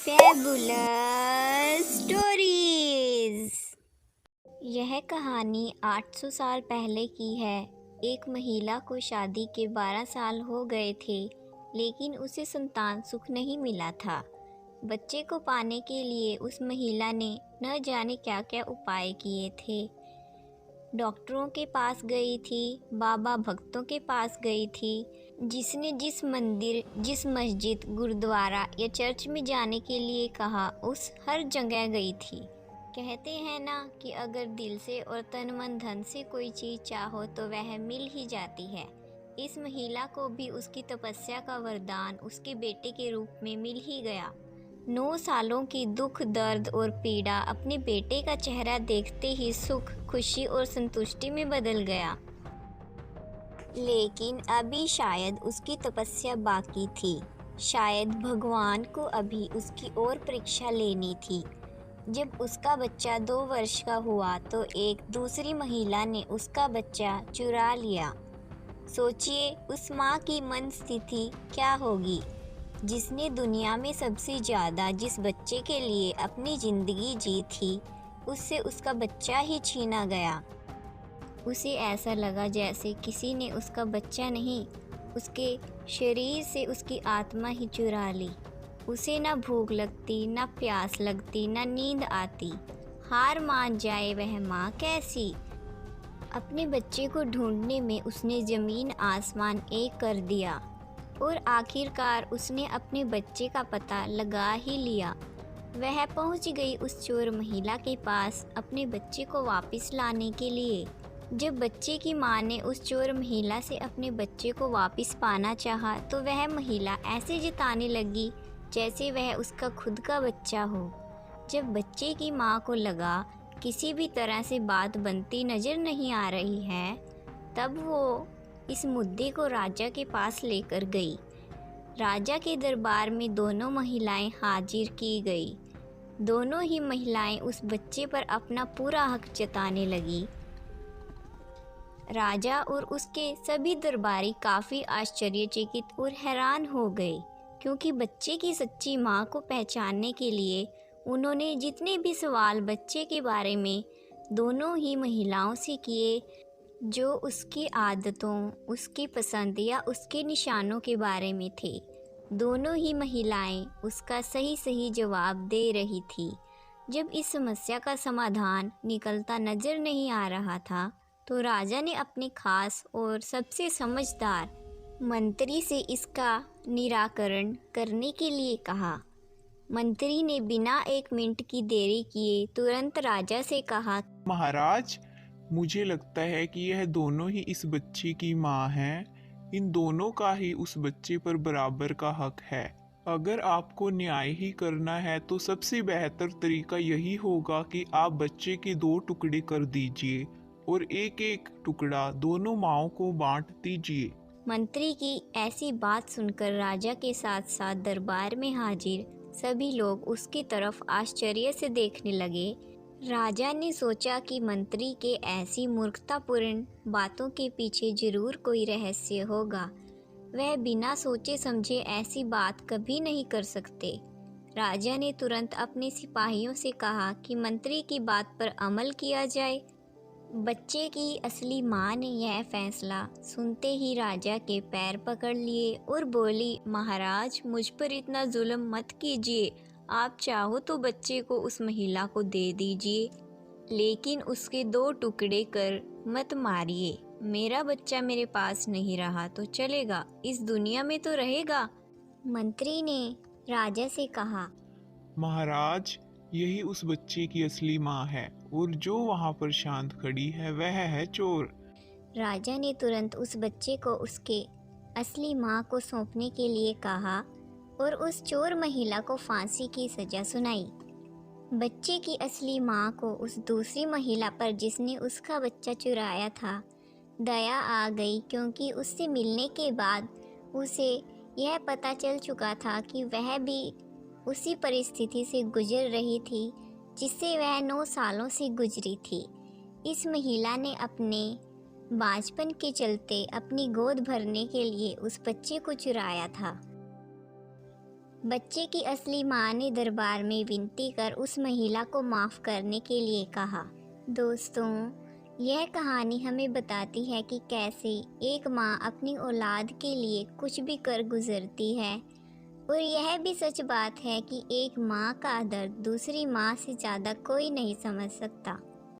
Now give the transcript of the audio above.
Fabulous stories. यह कहानी 800 साल पहले की है। एक महिला को शादी के 12 साल हो गए थे, लेकिन उसे संतान सुख नहीं मिला था। बच्चे को पाने के लिए उस महिला ने न जाने क्या क्या उपाय किए थे। डॉक्टरों के पास गई थी, बाबा भक्तों के पास गई थी, जिसने जिस मंदिर, जिस मस्जिद, गुरुद्वारा या चर्च में जाने के लिए कहा, उस हर जगह गई थी। कहते हैं ना कि अगर दिल से और तन मन धन से कोई चीज़ चाहो तो वह मिल ही जाती है। इस महिला को भी उसकी तपस्या का वरदान उसके बेटे के रूप में मिल ही गया। 9 सालों की दुख, दर्द और पीड़ा अपने बेटे का चेहरा देखते ही सुख, खुशी और संतुष्टि में बदल गया। लेकिन अभी शायद उसकी तपस्या बाकी थी। शायद भगवान को अभी उसकी और परीक्षा लेनी थी। जब उसका बच्चा 2 वर्ष का हुआ तो एक दूसरी महिला ने उसका बच्चा चुरा लिया। सोचिए उस माँ की मन स्थिति क्या होगी, जिसने दुनिया में सबसे ज़्यादा जिस बच्चे के लिए अपनी ज़िंदगी जी थी, उससे उसका बच्चा ही छीना गया। उसे ऐसा लगा जैसे किसी ने उसका बच्चा नहीं, उसके शरीर से उसकी आत्मा ही चुरा ली। उसे ना भूख लगती, ना प्यास लगती, ना नींद आती। हार मान जाए वह माँ कैसी। अपने बच्चे को ढूंढने में उसने ज़मीन आसमान एक कर दिया और आखिरकार उसने अपने बच्चे का पता लगा ही लिया। वह पहुंच गई उस चोर महिला के पास अपने बच्चे को वापस लाने के लिए। जब बच्चे की माँ ने उस चोर महिला से अपने बच्चे को वापस पाना चाहा, तो वह महिला ऐसे जताने लगी जैसे वह उसका खुद का बच्चा हो। जब बच्चे की माँ को लगा किसी भी तरह से बात बनती नज़र नहीं आ रही है, तब वो इस मुद्दे को राजा के पास लेकर गई। राजा के दरबार में दोनों महिलाएं हाजिर की गई। दोनों ही महिलाएं उस बच्चे पर अपना पूरा हक जताने लगी। राजा और उसके सभी दरबारी काफ़ी आश्चर्यचकित और हैरान हो गए, क्योंकि बच्चे की सच्ची माँ को पहचानने के लिए उन्होंने जितने भी सवाल बच्चे के बारे में दोनों ही महिलाओं से किए, जो उसकी आदतों, उसकी पसंद या उसके निशानों के बारे में थे, दोनों ही महिलाएं उसका सही सही जवाब दे रही थी। जब इस समस्या का समाधान निकलता नज़र नहीं आ रहा था, तो राजा ने अपने खास और सबसे समझदार मंत्री से इसका निराकरण करने के लिए कहा। मंत्री ने बिना 1 मिनट की देरी किए तुरंत राजा से कहा, महाराज, मुझे लगता है कि यह दोनों ही इस बच्चे की माँ हैं। इन दोनों का ही उस बच्चे पर बराबर का हक है। अगर आपको न्याय ही करना है तो सबसे बेहतर तरीका यही होगा कि आप बच्चे के 2 टुकड़े कर दीजिए और एक एक टुकड़ा दोनों माँओं को बांट दीजिए। मंत्री की ऐसी बात सुनकर राजा के साथ साथ दरबार में हाजिर सभी लोग उसकी तरफ आश्चर्य से देखने लगे। राजा ने सोचा कि मंत्री के ऐसी मूर्खतापूर्ण बातों के पीछे जरूर कोई रहस्य होगा। वह बिना सोचे समझे ऐसी बात कभी नहीं कर सकते। राजा ने तुरंत अपने सिपाहियों से कहा कि मंत्री की बात पर अमल किया जाए। बच्चे की असली माँ ने यह फैसला सुनते ही राजा के पैर पकड़ लिए और बोली, महाराज, मुझ पर इतना जुल्म मत कीजिए। आप चाहो तो बच्चे को उस महिला को दे दीजिए, लेकिन उसके 2 टुकड़े कर मत मारिए। मेरा बच्चा मेरे पास नहीं रहा तो चलेगा, इस दुनिया में तो रहेगा। मंत्री ने राजा से कहा, महाराज, यही उस बच्चे की असली माँ है और जो वहाँ पर शांत खड़ी है वह है चोर। राजा ने तुरंत उस बच्चे को उसके असली माँ को सौंपने के लिए कहा और उस चोर महिला को फांसी की सज़ा सुनाई। बच्चे की असली माँ को उस दूसरी महिला पर जिसने उसका बच्चा चुराया था दया आ गई, क्योंकि उससे मिलने के बाद उसे यह पता चल चुका था कि वह भी उसी परिस्थिति से गुजर रही थी जिससे वह 9 सालों से गुजरी थी। इस महिला ने अपने बाँझपन के चलते अपनी गोद भरने के लिए उस बच्चे को चुराया था। बच्चे की असली माँ ने दरबार में विनती कर उस महिला को माफ़ करने के लिए कहा। दोस्तों, यह कहानी हमें बताती है कि कैसे एक माँ अपनी औलाद के लिए कुछ भी कर गुजरती है, और यह भी सच बात है कि एक माँ का दर्द दूसरी माँ से ज़्यादा कोई नहीं समझ सकता।